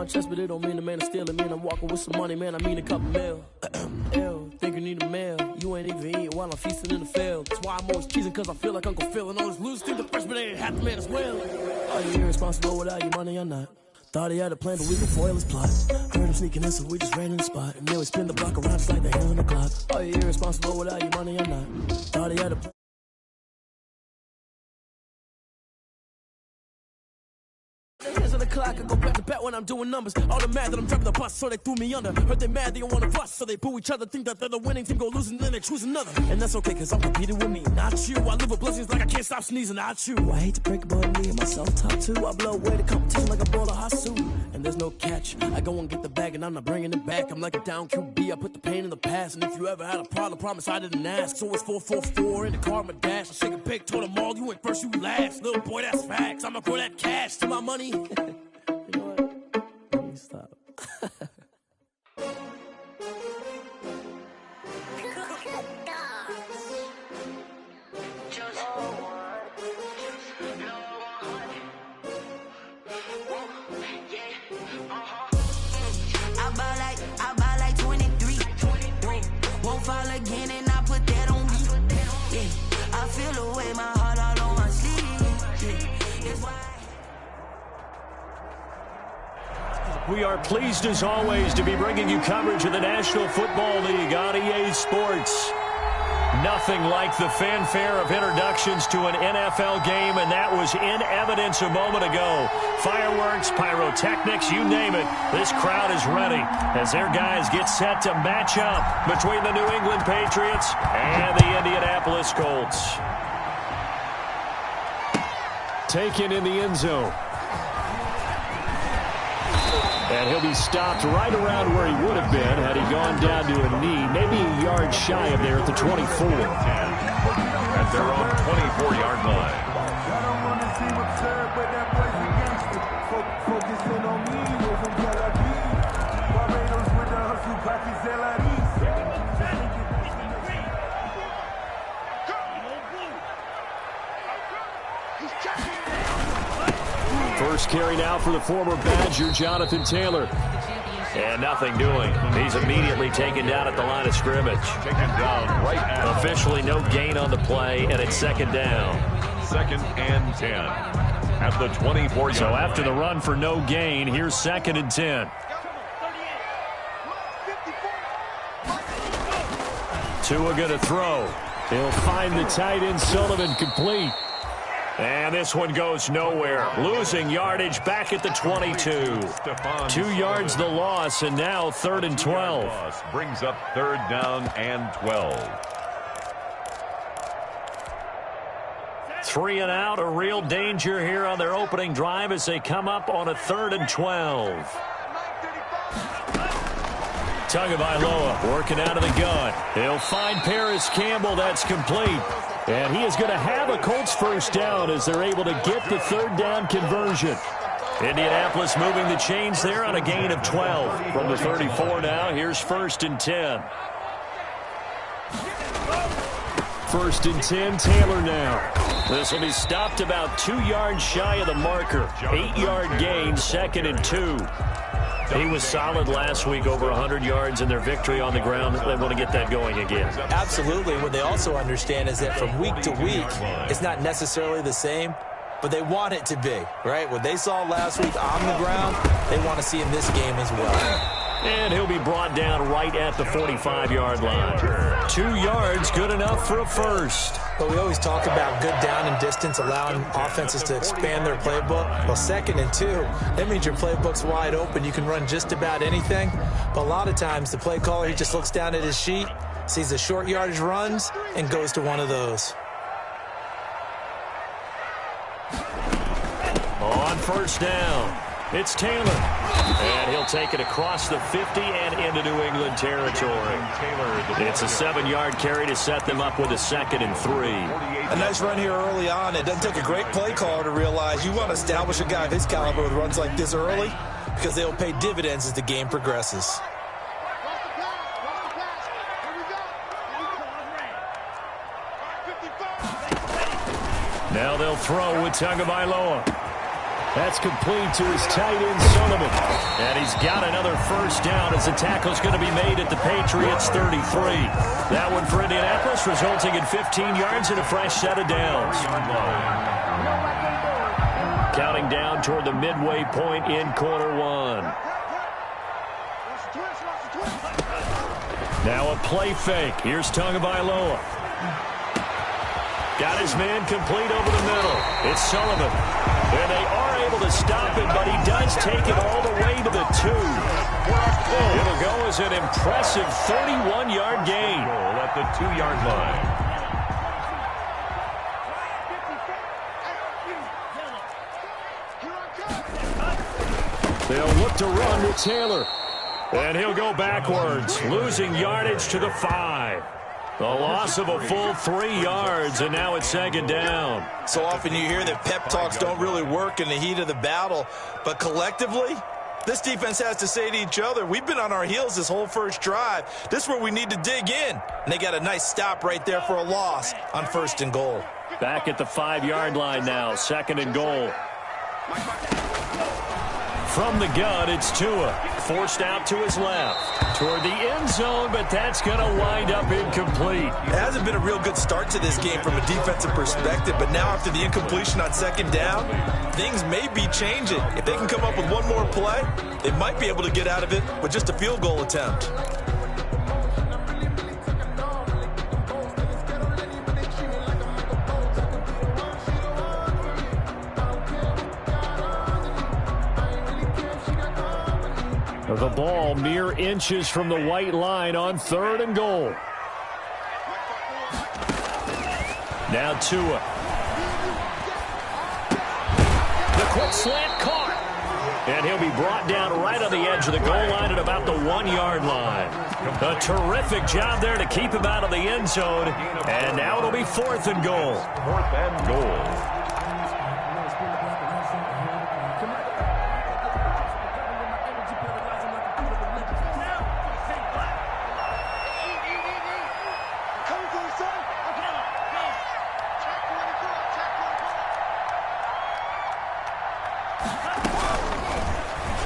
chest, but it don't mean the man is stealing. Man, I'm walking with some money, man, I mean a couple mil. Ew, think you need a meal. You ain't even eating while I'm feasting in the field. That's why I'm always cheesing, cause I feel like Uncle Phil. And all those losers think the freshman ain't half the man as well. Are you irresponsible without your money or not? Thought he had a plan, but we could foil his plot. Heard him sneaking in, so we just ran in the spot. And then we spin the block around just like the hell in the clock. Are you irresponsible without your money or not? Thought he had a plan. Hands on the clock, I go back to back when I'm doing numbers. All the mad that I'm driving the bus, so they threw me under. Heard they mad, they don't want to bust, so they boo each other. Think that they're the winning team, go losing, then they choose another. And that's okay, cause I'm competing with me, not you. I live with blessings like I can't stop sneezing, not you. I hate to break it, but me and myself top two. I blow away the competition like a ball of hot soup. And there's no catch, I go and get the bag and I'm not bringing it back. I'm like a down QB, I put the pain in the past. And if you ever had a problem, promise I didn't ask. So it's 444 in the car, my dash. I shake a pig, told them all, you went first, you last. Little boy, that's facts, I'ma throw that cash to my money. You know what? Let me stop. I buy like 23. Won't fall again and I put that on me. Yeah, I feel the way my heart all on my sleeve. Yeah, it's why. We are pleased, as always, to be bringing you coverage of the National Football League on EA Sports. Nothing like the fanfare of introductions to an NFL game, and that was in evidence a moment ago. Fireworks, pyrotechnics, you name it. This crowd is ready as their guys get set to match up between the New England Patriots and the Indianapolis Colts. Taken in the end zone. And he'll be stopped right around where he would have been had he gone down to a knee, maybe a yard shy of there at the 24. At their own 24-yard line. First carry now for the former Badger, Jonathan Taylor. And nothing doing. He's immediately taken down at the line of scrimmage. Taken down right at. Officially no gain on the play, and it's second down. 2nd and 10 at the 24-yard line. So after the run for no gain, here's 2nd and 10. Tua going to throw. He'll find the tight end Sullivan complete. And this one goes nowhere. Losing yardage back at the 22. 2 yards the loss, and now 3rd and 12. Brings up 3rd down and 12. 3 and out, a real danger here on their opening drive as they come up on a 3rd and 12. Tagovailoa working out of the gun. He'll find Paris Campbell. That's complete. And he is going to have a Colts first down as they're able to get the 3rd down conversion. Indianapolis moving the chains there on a gain of 12. From the 34 now, here's 1st and 10. 1st and 10, Taylor now. This will be stopped about 2 yards shy of the marker. 8-yard gain, 2nd and 2. He was solid last week, over 100 yards in their victory on the ground. They want to get that going again. Absolutely. What they also understand is that from week to week, it's not necessarily the same, but they want it to be, right? What they saw last week on the ground, they want to see in this game as well. And he'll be brought down right at the 45-yard line. 2 yards, good enough for a first. But we always talk about good down and distance, allowing offenses to expand their playbook. Well, 2nd and 2, that means your playbook's wide open. You can run just about anything. But a lot of times, the play caller, he just looks down at his sheet, sees the short yardage runs, and goes to one of those. On 1st down, it's Taylor. And he'll take it across the 50 and into New England territory. It's a 7-yard carry to set them up with a 2nd and 3. A nice run here early on. It doesn't take a great play caller to realize you want to establish a guy of his caliber with runs like this early because they'll pay dividends as the game progresses. Now they'll throw with Tagovailoa. That's complete to his tight end, Sullivan. And he's got another first down as the tackle's going to be made at the Patriots' 33. That one for Indianapolis, resulting in 15 yards and a fresh set of downs. Counting down toward the midway point in quarter one. Now a play fake. Here's Tagovailoa. Got his man complete over the middle. It's Sullivan. And they are able to stop him, but he does take it all the way to the 2. It'll go as an impressive 31-yard gain. At the 2-yard line. They'll look to run with Taylor. And he'll go backwards, losing yardage to the 5. The loss of a full 3 yards, and now it's second down. So often you hear that pep talks don't really work in the heat of the battle, but collectively, this defense has to say to each other, we've been on our heels this whole first drive. This is where we need to dig in. And they got a nice stop right there for a loss on 1st and goal. Back at the 5-yard line now, 2nd and goal. From the gun, it's Tua. Forced out to his left. Toward the end zone, but that's going to wind up incomplete. It hasn't been a real good start to this game from a defensive perspective, but now after the incompletion on 2nd down, things may be changing. If they can come up with one more play, they might be able to get out of it with just a field goal attempt. The ball mere inches from the white line on 3rd and goal. Now Tua. The quick slant caught. And he'll be brought down right on the edge of the goal line at about the 1-yard line. A terrific job there to keep him out of the end zone. And now it'll be 4th and goal. 4th and goal.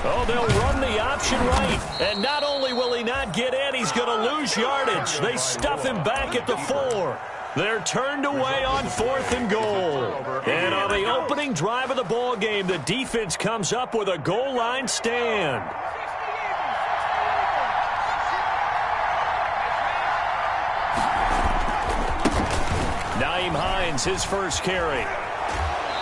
Oh, they'll run the option right. And not only will he not get in, he's going to lose yardage. They stuff him back at the 4. They're turned away on 4th and goal. And on the opening drive of the ball game, the defense comes up with a goal line stand. Nyheim Hines, his first carry.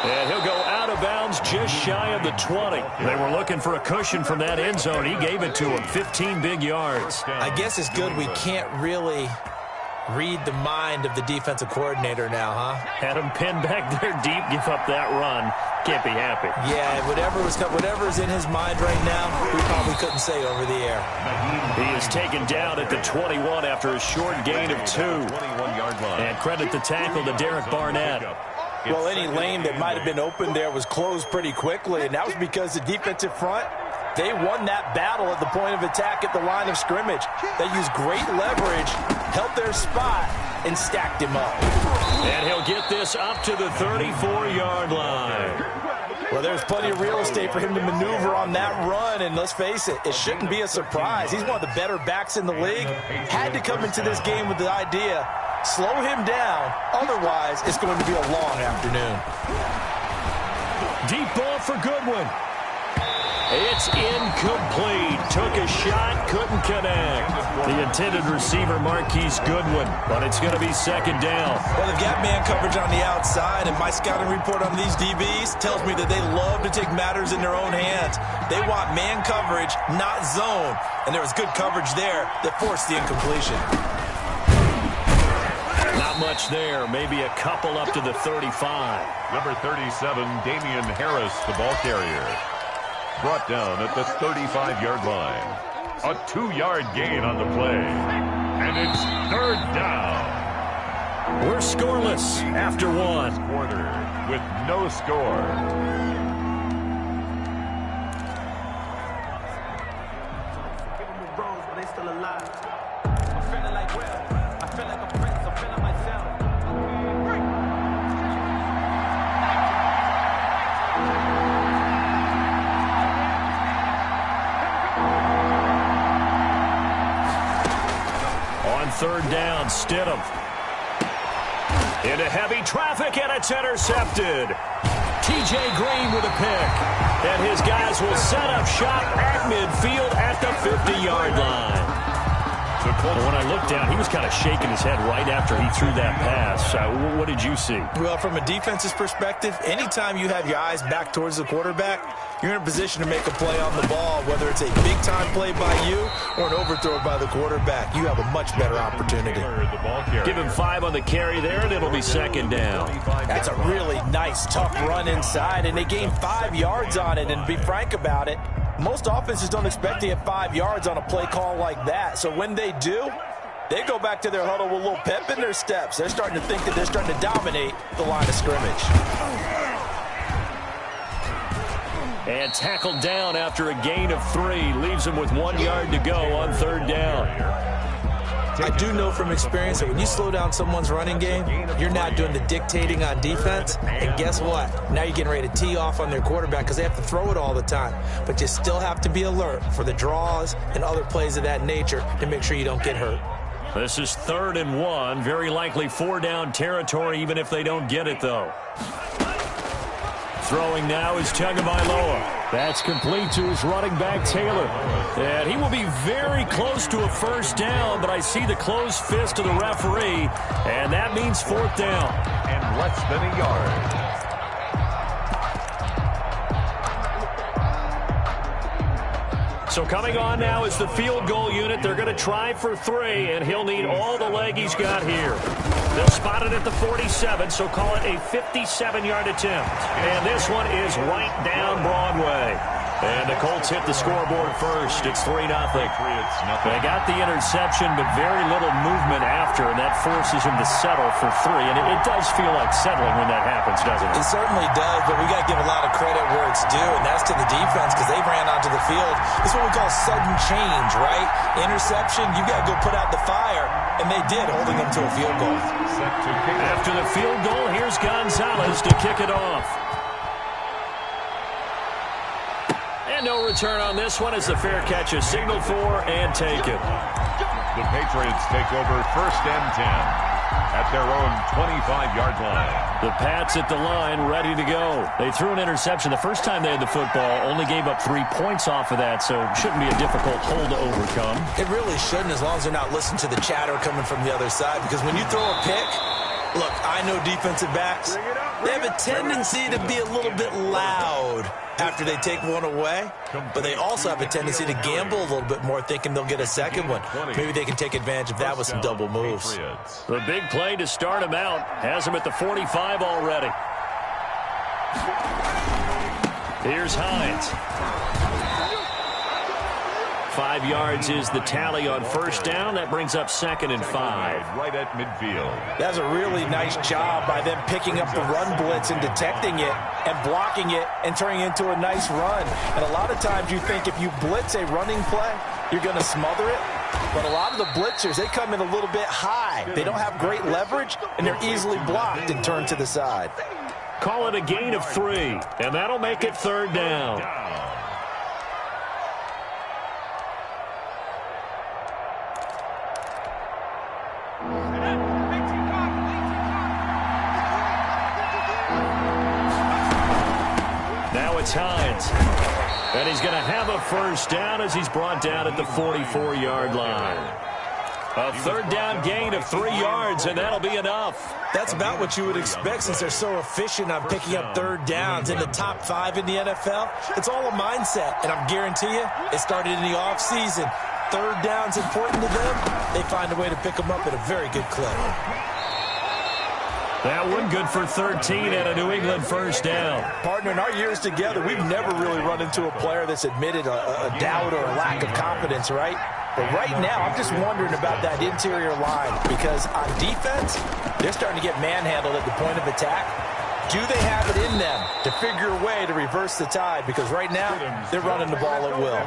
And he'll go out of bounds just shy of the 20. They were looking for a cushion from that end zone. He gave it to him. 15 big yards. I guess it's good we can't really read the mind of the defensive coordinator now, huh? Had him pinned back there deep, give up that run. Can't be happy. Yeah, whatever's in his mind right now, we probably couldn't say over the air. He is taken down at the 21 after a short gain of 2. 21-yard line. And credit the tackle to Derek Barnett. Well, any lane that might have been open there was closed pretty quickly, and that was because the defensive front, they won that battle at the point of attack at the line of scrimmage. They used great leverage, held their spot, and stacked him up. And he'll get this up to the 34-yard line. Well, there's plenty of real estate for him to maneuver on that run, and let's face it, it shouldn't be a surprise. He's one of the better backs in the league. Had to come into this game with the idea, slow him down, otherwise it's going to be a long afternoon. Deep ball for Goodwin. It's incomplete. Took a shot, couldn't connect. The intended receiver, Marquise Goodwin, but it's going to be second down. Well, they've got man coverage on the outside, and my scouting report on these DBs tells me that they love to take matters in their own hands. They want man coverage, not zone, and there was good coverage there that forced the incompletion. Not much there, maybe a couple up to the 35. Number 37, Damian Harris, the ball carrier. Brought down at the 35-yard line. A 2-yard gain on the play. And it's third down. We're scoreless after one. Quarter with no score. third down. Stidham into heavy traffic, and it's intercepted. T.J. Green with a pick. And his guys will set up shop at midfield at the 50-yard line. When I looked down, he was kind of shaking his head right after he threw that pass. What did you see? Well, from a defense's perspective, anytime you have your eyes back towards the quarterback, you're in a position to make a play on the ball, whether it's a big-time play by you or an overthrow by the quarterback. You have a much better opportunity. Give him 5 on the carry there, and it'll be second down. That's a really nice, tough run inside, and they gained 5 yards on it. And to be frank about it, most offenses don't expect to get 5 yards on a play call like that. So when they do, they go back to their huddle with a little pep in their steps. They're starting to think that they're starting to dominate the line of scrimmage. And tackled down after a gain of 3. Leaves him with 1 yard to go on third down. I do know from experience that when you slow down someone's running game, you're not doing the dictating on defense. And guess what? Now you're getting ready to tee off on their quarterback because they have to throw it all the time. But you still have to be alert for the draws and other plays of that nature to make sure you don't get hurt. This is 3rd and 1. Very likely 4-down territory, even if they don't get it, though. Throwing now is Tagovailoa. That's complete to his running back, Taylor. And he will be very close to a first down, but I see the closed fist of the referee, and that means 4th down. And less than a yard. So coming on now is the field goal unit. They're going to try for 3, and he'll need all the leg he's got here. They'll spot it at the 47, so call it a 57-yard attempt. And this one is right down Broadway. And the Colts hit the scoreboard first. It's 3-0. They got the interception, but very little movement after, and that forces him to settle for 3. And it does feel like settling when that happens, doesn't it? It certainly does, but we got to give a lot of credit where it's due, and that's to the defense because they ran onto the field. This is what we call sudden change, right? Interception, you got to go put out the fire, and they did, holding them to a field goal. After the field goal, here's Gonzalez to kick it off. And no return on this one as the fair catch is signaled for and taken. The Patriots take over 1st and 10 at their own 25-yard line. The Pats at the line, ready to go. They threw an interception the first time they had the football, only gave up 3 points off of that, so shouldn't be a difficult hole to overcome. It really shouldn't, as long as they're not listening to the chatter coming from the other side, because when you throw a pick, look, I know defensive backs, they have a tendency to be a little bit loud after they take one away, but they also have a tendency to gamble a little bit more, thinking they'll get a second one. Maybe they can take advantage of that with some double moves. The big play to start him out has him at the 45 already. Here's Hines. 5 yards is the tally on first down. That brings up 2nd and 5. Right at midfield. That's a really nice job by them picking up the run blitz and detecting it and blocking it and turning it into a nice run. And a lot of times you think if you blitz a running play, you're going to smother it. But a lot of the blitzers, they come in a little bit high. They don't have great leverage, and they're easily blocked and turned to the side. Call it a gain of 3, and that'll make it 3rd down. Now it's Hines. And he's going to have a first down as he's brought down at the 44-yard line. A 3rd down gain of 3 yards, and that'll be enough. That's about what you would expect since they're so efficient on picking up 3rd downs in the top 5 in the NFL. It's all a mindset, and I'm guarantee you it started in the offseason. 3rd down's important to them. They find a way to pick them up at a very good clip. That one good for 13 at a New England first down. Partner, in our years together, we've never really run into a player that's admitted a doubt or a lack of confidence, right? But right now, I'm just wondering about that interior line because on defense, they're starting to get manhandled at the point of attack. Do they have it in them to figure a way to reverse the tide? Because right now, they're running the ball at will.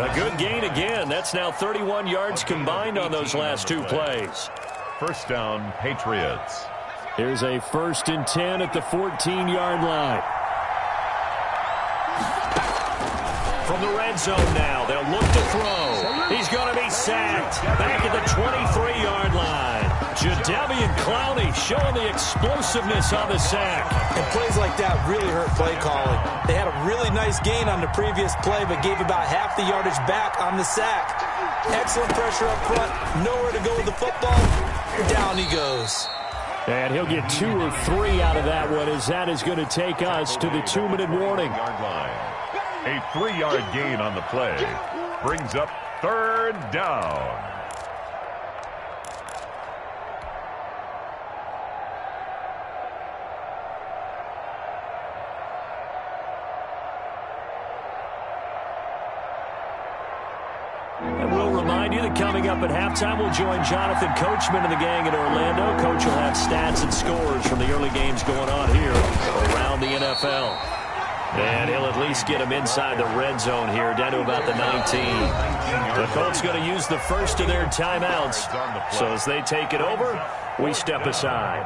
A good gain again. That's now 31 yards combined on those last 2 plays. First down, Patriots. Here's a 1st and 10 at the 14-yard line. From the red zone now, they'll look to throw. He's going to be sacked back at the 23-yard Jadeveon Clowney showing the explosiveness on the sack. And plays like that really hurt play calling. They had a really nice gain on the previous play, but gave about half the yardage back on the sack. Excellent pressure up front. Nowhere to go with the football. Down he goes. And he'll get 2 or 3 out of that one, as that is going to take us to the 2-minute warning. A 3-yard gain on the play brings up 3rd down. And we'll remind you that coming up at halftime, we'll join Jonathan Coachman and the gang in Orlando. Coach will have stats and scores from the early games going on here around the NFL. And he'll at least get them inside the red zone here, down to about the 19. The Colts going to use the first of their timeouts. So as they take it over, we step aside.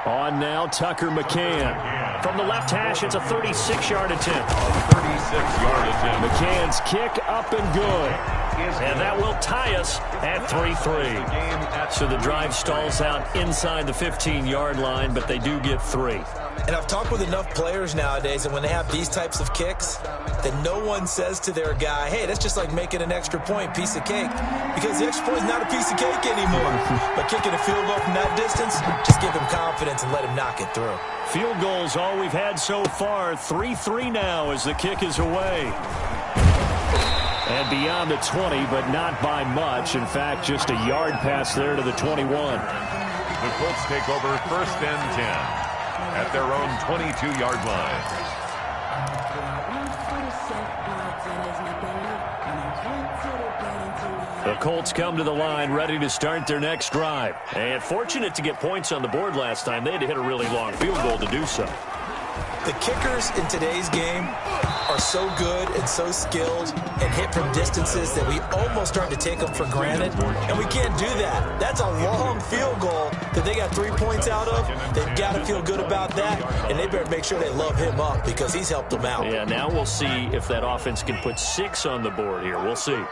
On now, Tucker McCann. From the left hash, it's a 36-yard attempt. 36-yard attempt. McCann's kick up and good. And that will tie us at 3-3. So the drive stalls out inside the 15-yard line, but they do get 3. And I've talked with enough players nowadays, and when they have these types of kicks, that no one says to their guy, hey, that's just like making an extra point, piece of cake. Because the extra point is not a piece of cake anymore. But kicking a field goal from that distance, just give him confidence and let him knock it through. Field goals all we've had so far. 3-3 now as the kick is away. And beyond the 20, but not by much. In fact, just a yard pass there to the 21. The Colts take over 1st and 10 at their own 22-yard line. The Colts come to the line ready to start their next drive. And fortunate to get points on the board last time. They had to hit a really long field goal to do so. The kickers in today's game are so good and so skilled and hit from distances that we almost start to take them for granted. And we can't do that. That's a long field goal that they got 3 points out of. They've got to feel good about that, and they better make sure they love him up because he's helped them out. Yeah, now we'll see if that offense can put 6 on the board here. We'll see.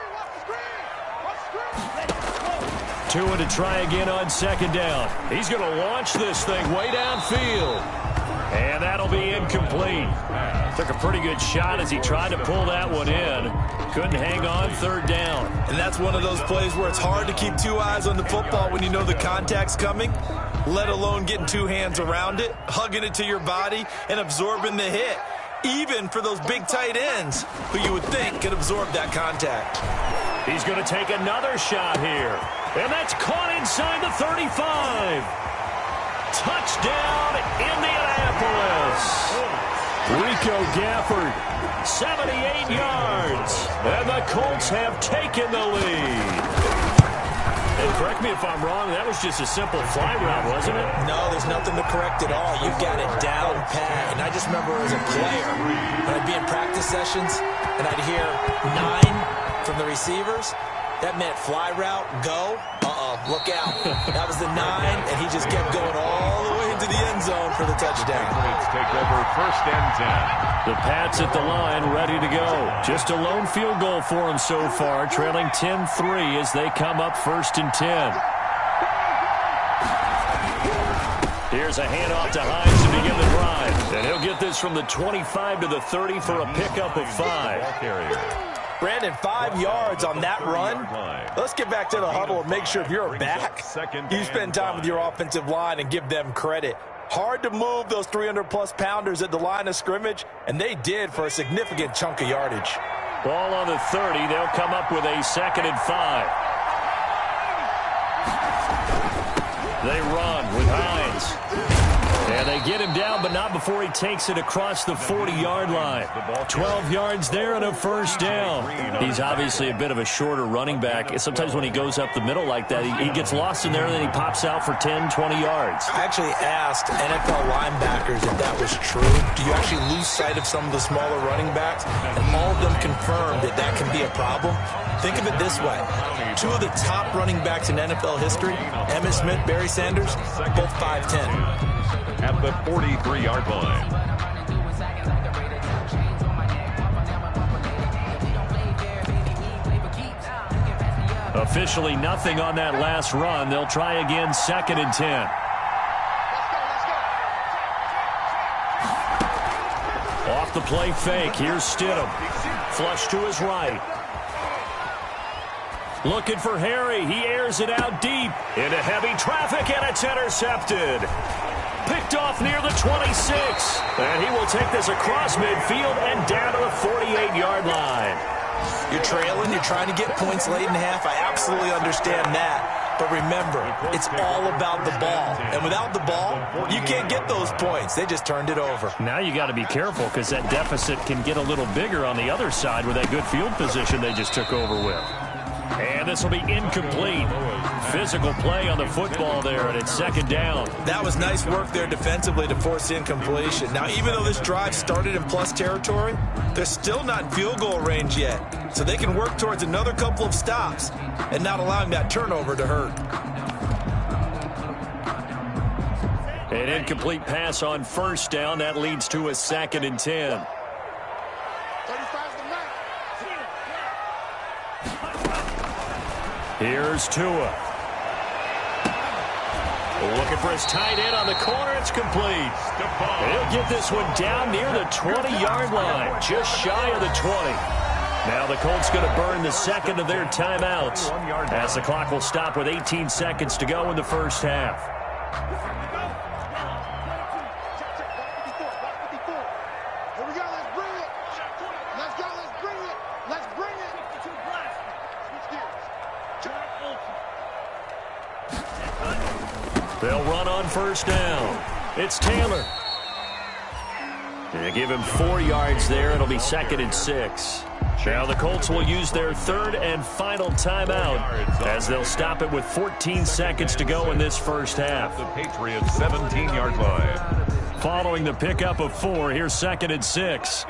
Tua to try again on 2nd down. He's going to launch this thing way downfield. And that'll be incomplete. Took a pretty good shot as he tried to pull that one in. Couldn't hang on 3rd down. And that's one of those plays where it's hard to keep 2 eyes on the football when you know the contact's coming, let alone getting 2 hands around it, hugging it to your body, and absorbing the hit. Even for those big tight ends who you would think could absorb that contact. He's going to take another shot here. And that's caught inside the 35. Touchdown, Indianapolis. Rico Gafford, 78 yards. And the Colts have taken the lead. And correct me if I'm wrong, that was just a simple fly route, wasn't it? No, there's nothing to correct at all. You've got it down pat. And I just remember as a player, when I'd be in practice sessions and I'd hear 9 from the receivers, that meant fly route, go. Look out. That was the 9, and he just kept going all the way into the end zone for the touchdown. Let's take over 1st and 10. The Pats at the line, ready to go. Just a lone field goal for them so far, trailing 10-3 as they come up 1st and 10. Here's a handoff to Hines to begin the drive. And he'll get this from the 25 to the 30 for a pickup of 5. Brandon, 5 yards on that run. Let's get back to the huddle and make sure if you're back, you spend time with your offensive line and give them credit. Hard to move those 300-plus pounders at the line of scrimmage, and they did for a significant chunk of yardage. Ball on the 30. They'll come up with a 2nd and 5. They run with Hines. And they get him down, but not before he takes it across the 40-yard line. 12 yards there and a 1st down. He's obviously a bit of a shorter running back. Sometimes when he goes up the middle like that, he gets lost in there, and then he pops out for 10, 20 yards. I actually asked NFL linebackers if that was true. Do you actually lose sight of some of the smaller running backs? And all of them confirmed that that can be a problem. Think of it this way. 2 of the top running backs in NFL history, Emmitt Smith, Barry Sanders, both 5'10". At the 43-yard line. Officially nothing on that last run. They'll try again, 2nd and 10. Off the play fake. Here's Stidham. Flush to his right. Looking for Harry. He airs it out deep into heavy traffic, and it's intercepted. Picked off near the 26. And he will take this across midfield and down to the 48-yard line. You're trailing. You're trying to get points late in half. I absolutely understand that. But remember, it's all about the ball. And without the ball, you can't get those points. They just turned it over. Now you got to be careful because that deficit can get a little bigger on the other side with that good field position they just took over with. And this will be incomplete. Physical play on the football there, and it's 2nd down. That was nice work there defensively to force incompletion. Now, even though this drive started in plus territory, they're still not in field goal range yet. So they can work towards another couple of stops and not allowing that turnover to hurt. An incomplete pass on 1st down. That leads to a 2nd and 10. Here's Tua. Looking for his tight end on the corner. It's complete. He'll get this one down near the 20-yard line, just shy of the 20. Now the Colts going to burn the 2nd of their timeouts as the clock will stop with 18 seconds to go in the 1st half. They'll run on 1st down. It's Taylor. They give him 4 yards there. It'll be 2nd and 6. Now the Colts will use their 3rd and final timeout as they'll stop it with 14 seconds to go in this 1st half. The Patriots 17-yard line. Following the pickup of 4, here's 2nd and 6.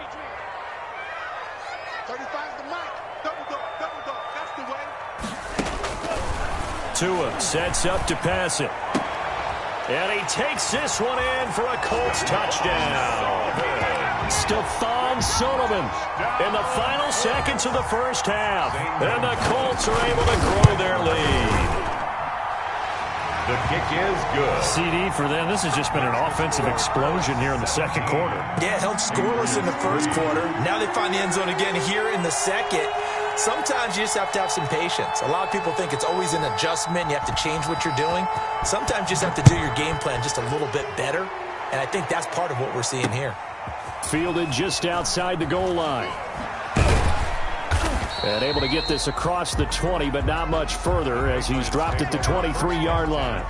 Tua sets up to pass it. And he takes this one in for a Colts touchdown. Stephon Solomon in the final seconds of the 1st half. And the Colts are able to grow their lead. The kick is good. CD for them. This has just been an offensive explosion here in the 2nd quarter. Yeah, held scoreless in the 1st quarter. Now they find the end zone again here in the 2nd. Sometimes you just have to have some patience. A lot of people think it's always an adjustment. You have to change what you're doing. Sometimes you just have to do your game plan just a little bit better. And I think that's part of what we're seeing here. Fielded just outside the goal line. And able to get this across the 20, but not much further as he's dropped at the 23-yard line.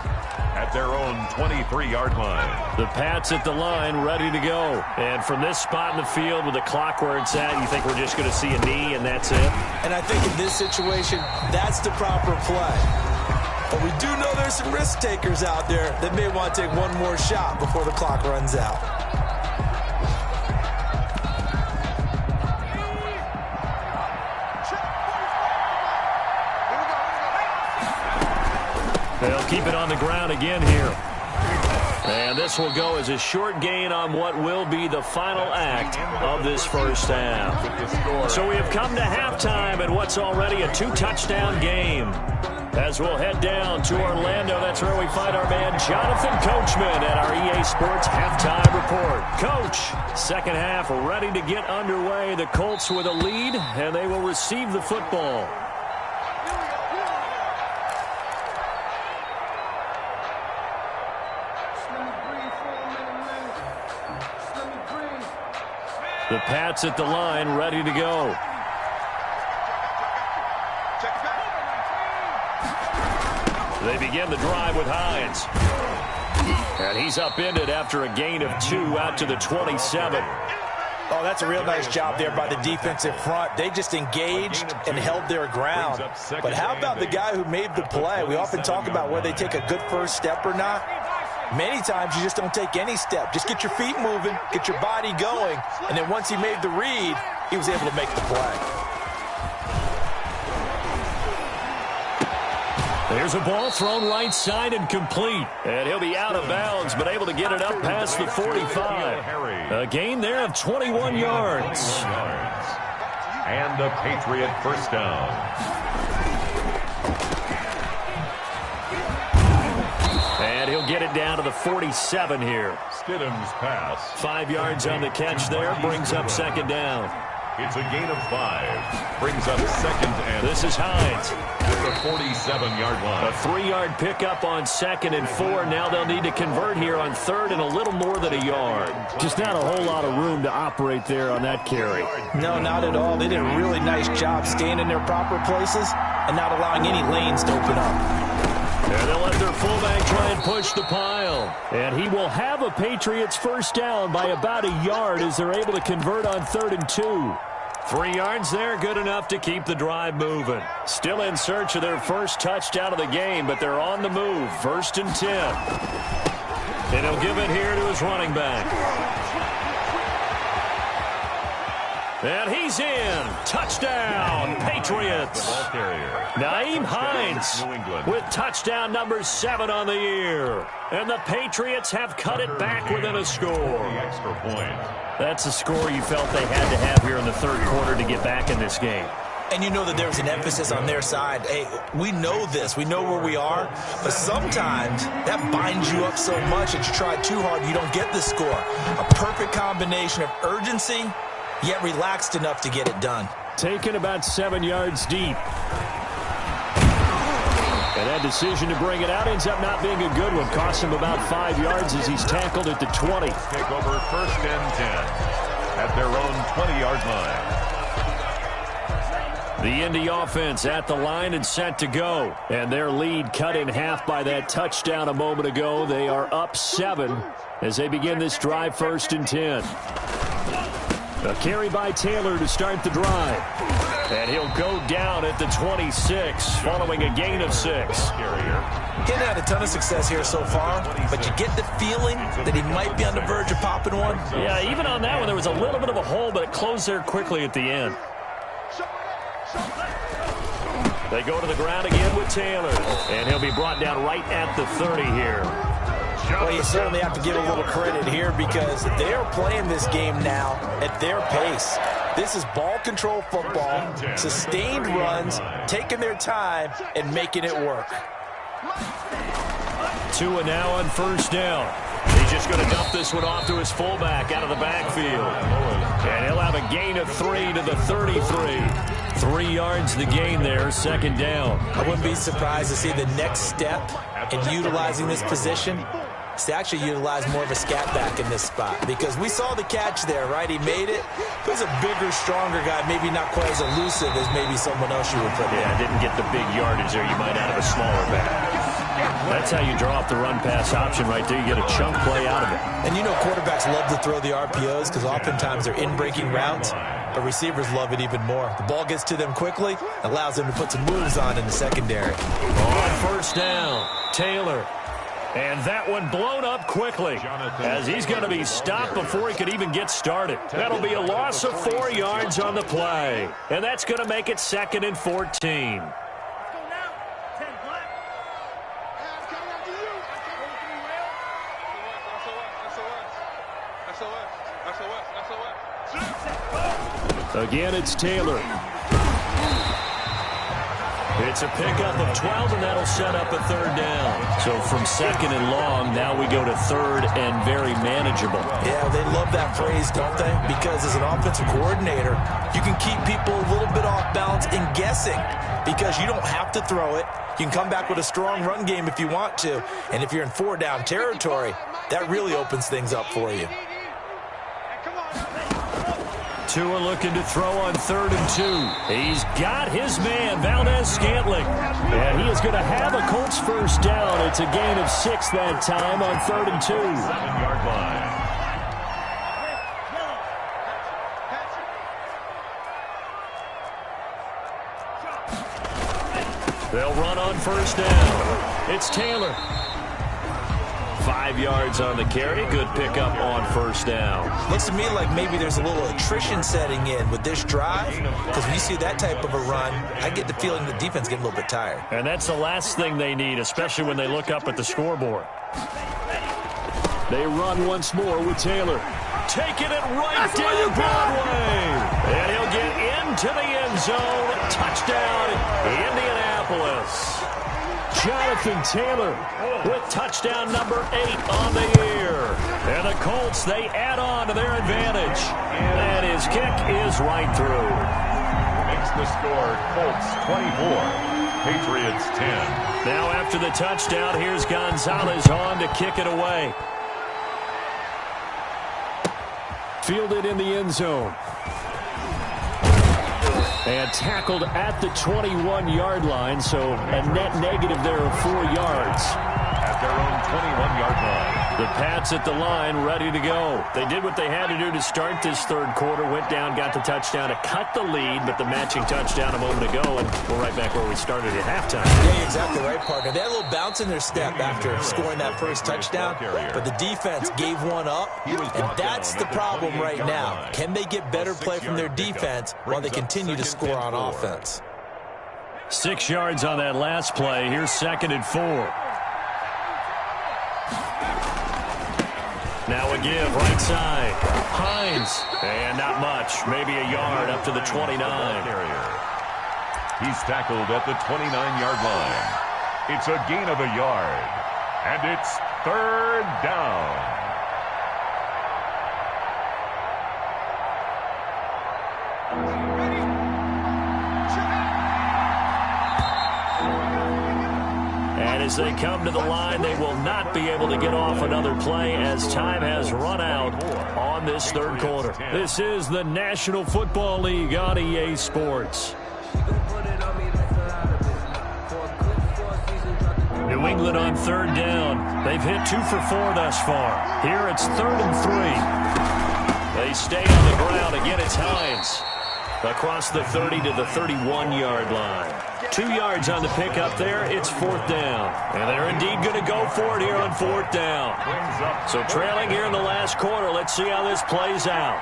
At their own 23-yard line. The Pats at the line, ready to go. And from this spot in the field with the clock where it's at, you think we're just going to see a knee and that's it? And I think in this situation, that's the proper play. But we do know there's some risk takers out there that may want to take one more shot before the clock runs out. They'll keep it on the ground again here. And this will go as a short gain on what will be the final act of this 1st half. So we have come to halftime in what's already a 2-touchdown game. As we'll head down to Orlando, that's where we find our man Jonathan Coachman at our EA Sports Halftime Report. Coach, 2nd half ready to get underway. The Colts with a lead, and they will receive the football. The Pats at the line, ready to go. They begin the drive with Hines. And he's upended after a gain of 2 out to the 27. Oh, that's a real nice job there by the defensive front. They just engaged and held their ground. But how about the guy who made the play? We often talk about whether they take a good first step or not. Many times you just don't take any step. Just get your feet moving, get your body going, and then once he made the read, he was able to make the play. There's a ball thrown right side and complete. And he'll be out of bounds, but able to get it up past the 45. A gain there of 21 yards. And a Patriot 1st down. get it down to the 47 here. Stidham's pass. 5 yards on the catch there, brings up second down. It's a gain of 5. Brings up second and... This is Hines. At the 47-yard line. A 3-yard pickup on 2nd and 4. Now they'll need to convert here on 3rd and a little more than a yard. Just not a whole lot of room to operate there on that carry. No, not at all. They did a really nice job staying in their proper places and not allowing any lanes to open up. And they'll let their fullback try and push the pile. And he will have a Patriots first down by about a yard as they're able to convert on 3rd and 2. 3 yards there, good enough to keep the drive moving. Still in search of their first touchdown of the game, but they're on the move. 1st and 10. And he'll give it here to his running back. And he's in. Touchdown, Patriots. The ball carrier. Naeem Hines with touchdown number 7 on the year. And the Patriots have cut it back within a score. The extra point. That's a score you felt they had to have here in the 3rd quarter to get back in this game. And you know that there's an emphasis on their side. Hey, we know this. We know where we are. But sometimes that binds you up so much that you try too hard, you don't get the score. A perfect combination of urgency, yet relaxed enough to get it done. Taken about 7 yards deep. And that decision to bring it out ends up not being a good one. Cost him about 5 yards as he's tackled at the 20. Take over 1st and 10 at their own 20-yard line. The Indy offense at the line and set to go. And their lead cut in half by that touchdown a moment ago. They are up 7 as they begin this drive 1st and 10. A carry by Taylor to start the drive. And he'll go down at the 26 following a gain of 6. He hasn't had a ton of success here so far, but you get the feeling that he might be on the verge of popping one. Yeah, even on that one, there was a little bit of a hole, but it closed there quickly at the end. They go to the ground again with Taylor, and he'll be brought down right at the 30 here. Well, you certainly have to give a little credit here because they are playing this game now at their pace. This is ball control football, sustained runs, taking their time, and making it work. Tua now on 1st down. He's just going to dump this one off to his fullback out of the backfield. And he'll have a gain of 3 to the 33. 3 yards the gain there, 2nd down. I wouldn't be surprised to see the next step in utilizing this position is to actually utilize more of a scat back in this spot. Because we saw the catch there, right? He made it. He was a bigger, stronger guy, maybe not quite as elusive as maybe someone else you would put in. Yeah, didn't get the big yardage there you might out of a smaller back. That's how you draw up the run-pass option right there. You get a chunk play out of it. And you know quarterbacks love to throw the RPOs because oftentimes they're in-breaking routes, but receivers love it even more. The ball gets to them quickly, allows them to put some moves on in the secondary. On 1st down, Taylor. And that one blown up quickly as he's going to be stopped before he could even get started. That'll be a loss of 4 yards on the play. And that's going to make it 2nd and 14. Again, it's Taylor. It's a pickup of 12, and that'll set up a 3rd down. So from 2nd and long, now we go to 3rd and very manageable. Yeah, they love that phrase, don't they? Because as an offensive coordinator, you can keep people a little bit off balance in guessing because you don't have to throw it. You can come back with a strong run game if you want to. And if you're in 4-down territory, that really opens things up for you. Tua looking to throw on 3rd and 2. He's got his man, Valdez-Scantling. And he is going to have a Colts first down. It's a gain of 6 that time on 3rd and 2. 7-yard line. They'll run on 1st down. It's Taylor. 5 yards on the carry. Good pickup on 1st down. Looks to me like maybe there's a little attrition setting in with this drive because when you see that type of a run, I get the feeling the defense getting a little bit tired. And that's the last thing they need, especially when they look up at the scoreboard. They run once more with Taylor. Taking it right down Broadway. And he'll get into the end zone. Touchdown, Indianapolis. Jonathan Taylor with touchdown number 8 on the year. And the Colts, they add on to their advantage. And his kick is right through. Makes the score Colts 24, Patriots 10. Now after the touchdown, here's Gonzalez on to kick it away. Fielded in the end zone. And tackled at the 21-yard line, so a net negative there of 4 yards. At their own 21-yard line. The Pats at the line, ready to go. They did what they had to do to start this third quarter, went down, got the touchdown to cut the lead, but the matching touchdown a moment ago, and we're right back where we started at halftime. Yeah, you're exactly right, partner. They had a little bounce in their step after scoring that first touchdown, but the defense gave one up, and that's the problem right now. Can they get better play from their defense while they continue to score on offense? 6 yards on that last play. Here's 2nd and 4. Now a give, right side. Hines. And not much. Maybe a yard up to the 29. He's tackled at the 29-yard line. It's a gain of a yard. And it's 3rd down. And as they come to the line, they will not be able to get off another play as time has run out on this third quarter. This is the National Football League on EA Sports. New England on 3rd down. They've hit 2 for 4 thus far. Here it's 3rd and 3. They stay on the ground. Again, it's Hines. Across the 30 to the 31-yard line. 2 yards on the pickup there. It's 4th down. And they're indeed going to go for it here on 4th down. So trailing here in the last quarter. Let's see how this plays out.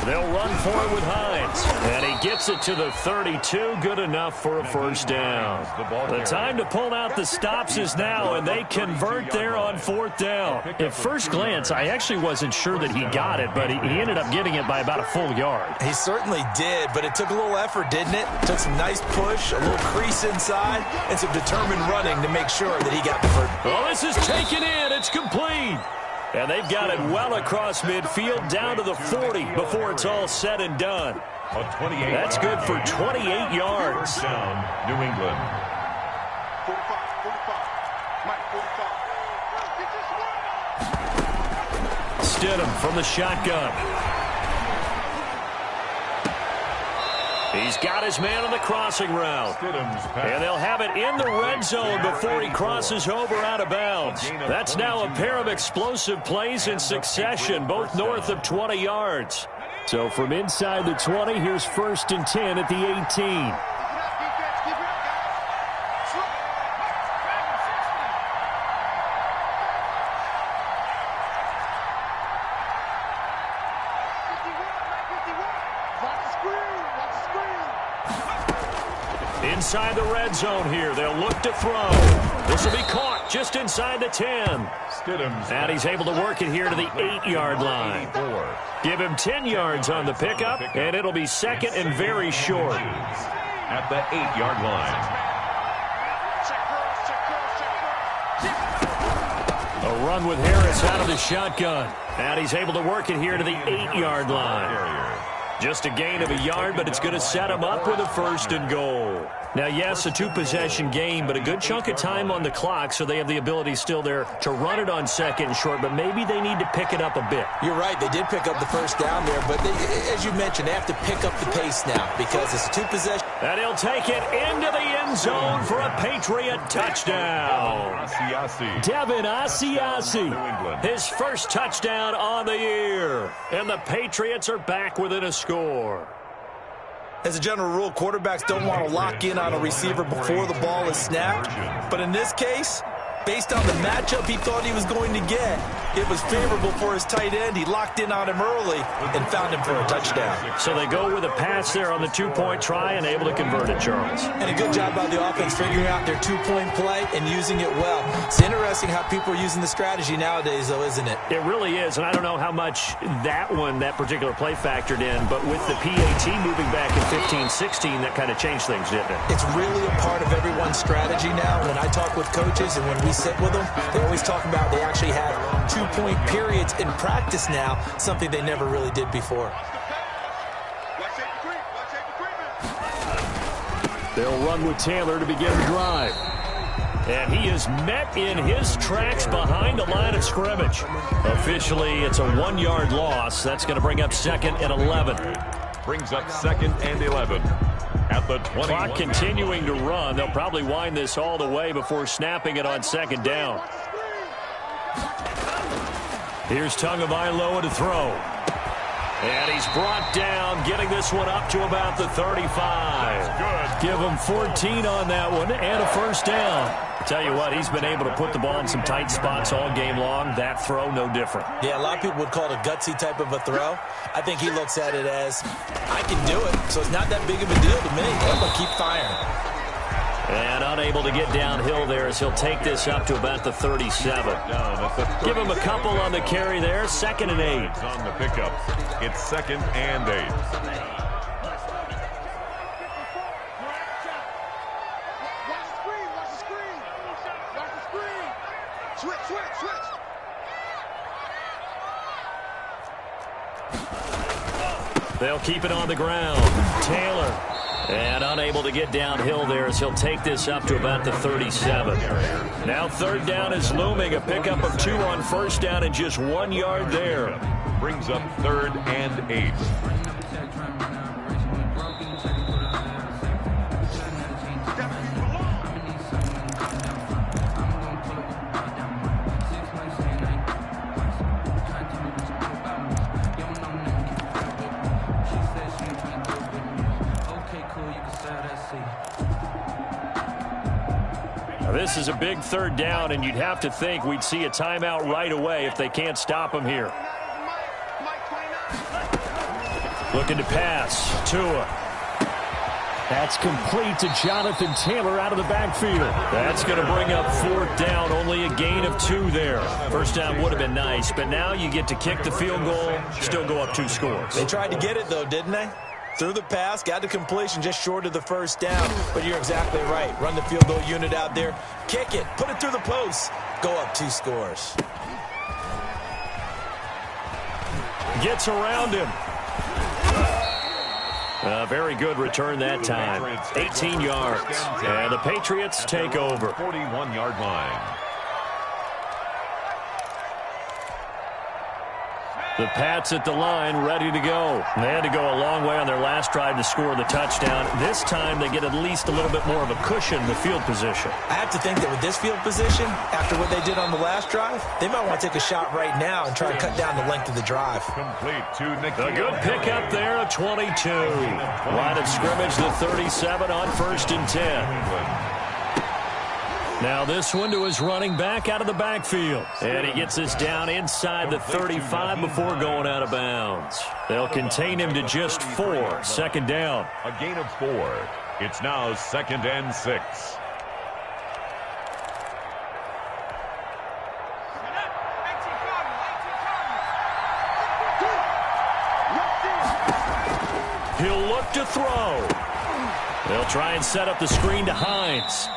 They'll run for it with Hines. And he gets it to the 32. Good enough for a first down. The time to pull out the stops is now, and they convert there on 4th down. At first glance, I actually wasn't sure that he got it, but he ended up getting it by about a full yard. He certainly did, but it took a little effort, didn't it? Took some nice push, a little crease inside, and some determined running to make sure that he got the first. Oh, this is taken in. It's complete. And they've got it well across midfield down to the 40 before it's all said and done. That's good for 28 yards. Down, New England. Stidham from the shotgun. He's got his man on the crossing route. And they'll have it in the red zone before he crosses over out of bounds. That's now a pair of explosive plays in succession, both north of 20 yards. So from inside the 20, here's 1st and 10 at the 18. Inside the red zone here. They'll look to throw. This will be caught just inside the 10. And he's able to work it here to the 8-yard line. Give him 10 yards on the pickup, and it'll be 2nd and very short. At the 8-yard line. A run with Harris out of the shotgun. And he's able to work it here to the 8-yard line. Just a gain of a yard, but it's going to set him up with a 1st and goal. Now, yes, a 2-possession game, but a good chunk of time on the clock, so they have the ability still there to run it on 2nd and short, but maybe they need to pick it up a bit. You're right. They did pick up the first down there, but as you mentioned, they have to pick up the pace now because it's a 2-possession. And he'll take it into the end zone for a Patriot touchdown. Devin Asiasi, his first touchdown on the year. And the Patriots are back within a score. As a general rule, quarterbacks don't want to lock in on a receiver before the ball is snapped. But in this case, Based on the matchup he thought he was going to get, it was favorable for his tight end. He locked in on him early and found him for a touchdown. So they go with a pass there on the two-point try and able to convert it, Charles. And a good job by the offense figuring out their two-point play and using it well. It's interesting how people are using the strategy nowadays, though, isn't it? It really is, and I don't know how much that particular play factored in, but with the PAT moving back in 15-16, that kind of changed things, didn't it? It's really a part of everyone's strategy now. When I talk with coaches and when we sit with them, they always talk about they actually have two-point periods in practice now, something they never really did before. They'll run with Taylor to begin the drive. And he is met in his tracks behind the line of scrimmage. Officially, it's a 1-yard loss. That's going to bring up 2nd and 11. Brings up 2nd and 11. At the 20. Clock continuing to run. They'll probably wind this all the way before snapping it on 2nd down. Here's Tagovailoa to throw. And he's brought down, getting this one up to about the 35. Good. Give him 14 on that one and a first down. Tell you what, he's been able to put the ball in some tight spots all game long. That throw, no different. Yeah, a lot of people would call it a gutsy type of a throw. I think he looks at it as, I can do it, so it's not that big of a deal to me. I'm going to keep firing. And unable to get downhill there as he'll take this up to about the 37. Give him a couple on the carry there. 2nd and 8. On the pickup. It's 2nd and 8. They'll keep it on the ground. Taylor. And unable to get downhill there as he'll take this up to about the 37. Now 3rd down is looming. A pickup of 2 on 1st down and just 1 yard there. Brings up 3rd and 8. This is a big 3rd down, and you'd have to think we'd see a timeout right away if they can't stop him here. Looking to pass. Tua. That's complete to Jonathan Taylor out of the backfield. That's going to bring up 4th down, only a gain of 2 there. First down would have been nice, but now you get to kick the field goal, still go up 2 scores. They tried to get it, though, didn't they? Threw the pass, got the completion just short of the 1st down. But you're exactly right. Run the field goal unit out there. Kick it. Put it through the post. Go up 2 scores. Gets around him. A very good return that time. 18 yards. And the Patriots take over. 41-yard line. The Pats at the line, ready to go. They had to go a long way on their last drive to score the touchdown. This time they get at least a little bit more of a cushion in the field position. I have to think that with this field position, after what they did on the last drive, they might want to take a shot right now and try to cut down the length of the drive. Complete to Nick. A good pickup there, a 22. Line of scrimmage, the 37 on 1st and 10. Now this one to his running back out of the backfield. And he gets this down inside the 35 before going out of bounds. They'll contain him to just 4. 2nd down. A gain of 4. It's now 2nd and 6. He'll look to throw. They'll try and set up the screen to Hines.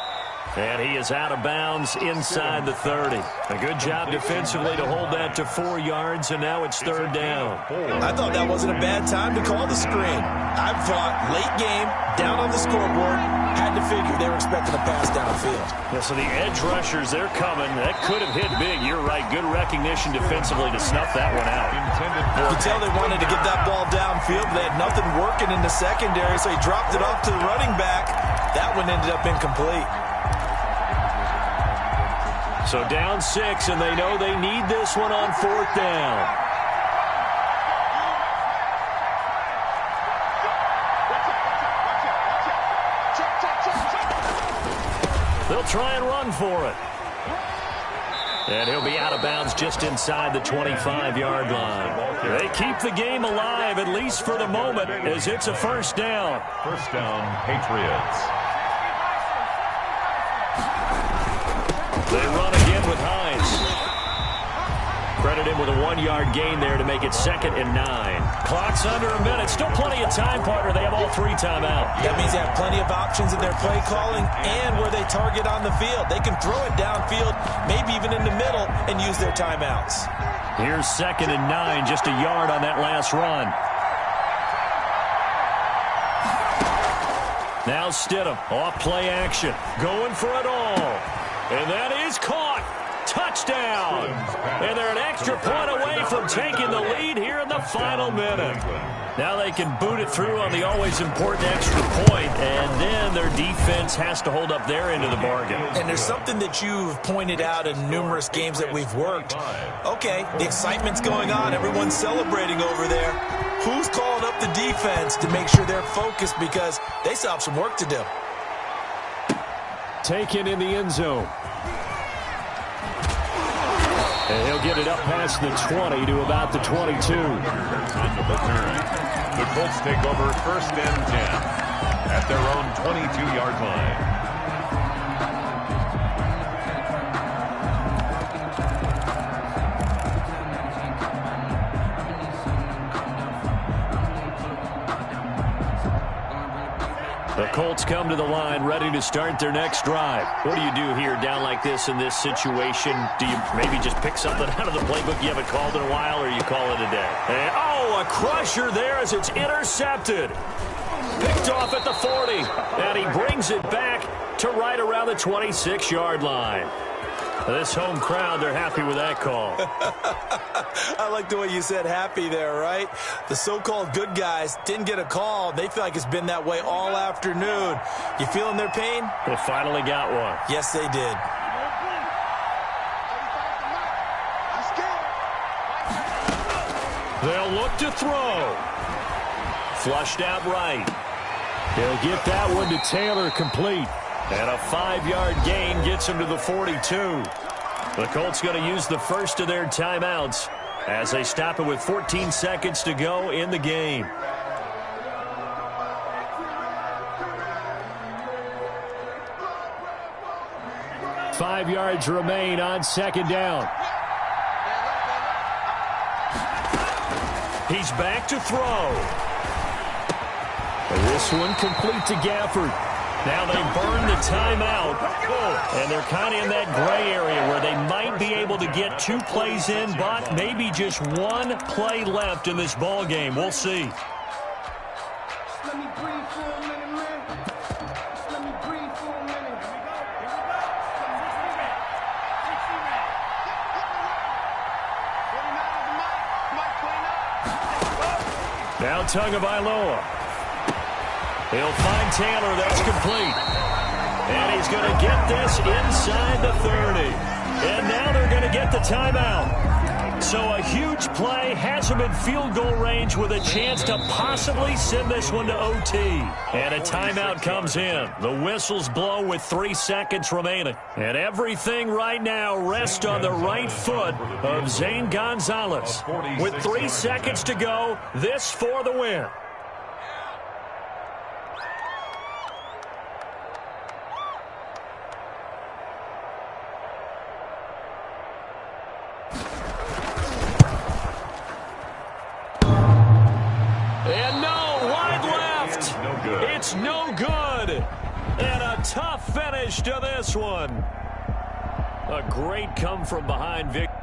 And he is out of bounds inside the 30. A good job defensively to hold that to 4 yards, and now it's 3rd down. I thought that wasn't a bad time to call the screen. I thought late game, down on the scoreboard, had to figure they were expecting a pass downfield. Yeah, so the edge rushers, they're coming. That could have hit big. You're right. Good recognition defensively to snuff that one out. You could tell they wanted to get that ball downfield, but they had nothing working in the secondary, so he dropped it off to the running back. That one ended up incomplete. So down 6, and they know they need this one on 4th down. They'll try and run for it. And he'll be out of bounds just inside the 25-yard line. They keep the game alive, at least for the moment, as it's a first down. First down, Patriots. They run again with Hines. Credit him with a 1-yard gain there to make it 2nd and 9. Clock's under a minute. Still plenty of time, partner. They have all 3 timeouts. That means they have plenty of options in their play calling and where they target on the field. They can throw it downfield, maybe even in the middle, and use their timeouts. Here's 2nd and 9, just a yard on that last run. Now Stidham, off play action, going for it all. And that is caught. Touchdown. And they're an extra point away from taking the lead here in the final minute. Now they can boot it through on the always important extra point, and then their defense has to hold up their end of the bargain. And there's something that you've pointed out in numerous games that we've worked. Okay, the excitement's going on. Everyone's celebrating over there. Who's calling up the defense to make sure they're focused, because they still have some work to do. Taken in the end zone. And he'll get it up past the 20 to about the 22. The Colts take over 1st and 10 at their own 22-yard line. The Colts come to the line ready to start their next drive. What do you do here down like this in this situation? Do you maybe just pick something out of the playbook you haven't called in a while, or you call it a day? And, oh, a crusher there as it's intercepted. Picked off at the 40. And he brings it back to right around the 26-yard line. This home crowd, they're happy with that call. I like the way you said happy there, right? The so-called good guys didn't get a call. They feel like it's been that way all afternoon. You feeling their pain? They finally got one. Yes, they did. They'll look to throw. Flushed out right. He'll get that one to Taylor, complete. And a 5-yard gain gets him to the 42. The Colts going to use the first of their timeouts as they stop it with 14 seconds to go in the game. Five yards remain on 2nd down. He's back to throw. And this one complete to Gafford. Now they burn the timeout, and they're kind of in that gray area where they might be able to get 2 plays in, but maybe just 1 play left in this ball game. We'll see. Let me breathe for a minute, man. Let me breathe for a minute. Now Tagovailoa. He'll find Taylor. That's complete. And he's going to get this inside the 30. And now they're going to get the timeout. So a huge play has him in field goal range with a chance to possibly send this one to OT. And a timeout comes in. The whistles blow with 3 seconds remaining. And everything right now rests on the right foot of Zane Gonzalez. With 3 seconds to go, this for the win. It's no good. And a tough finish to this one. A great come-from-behind victory.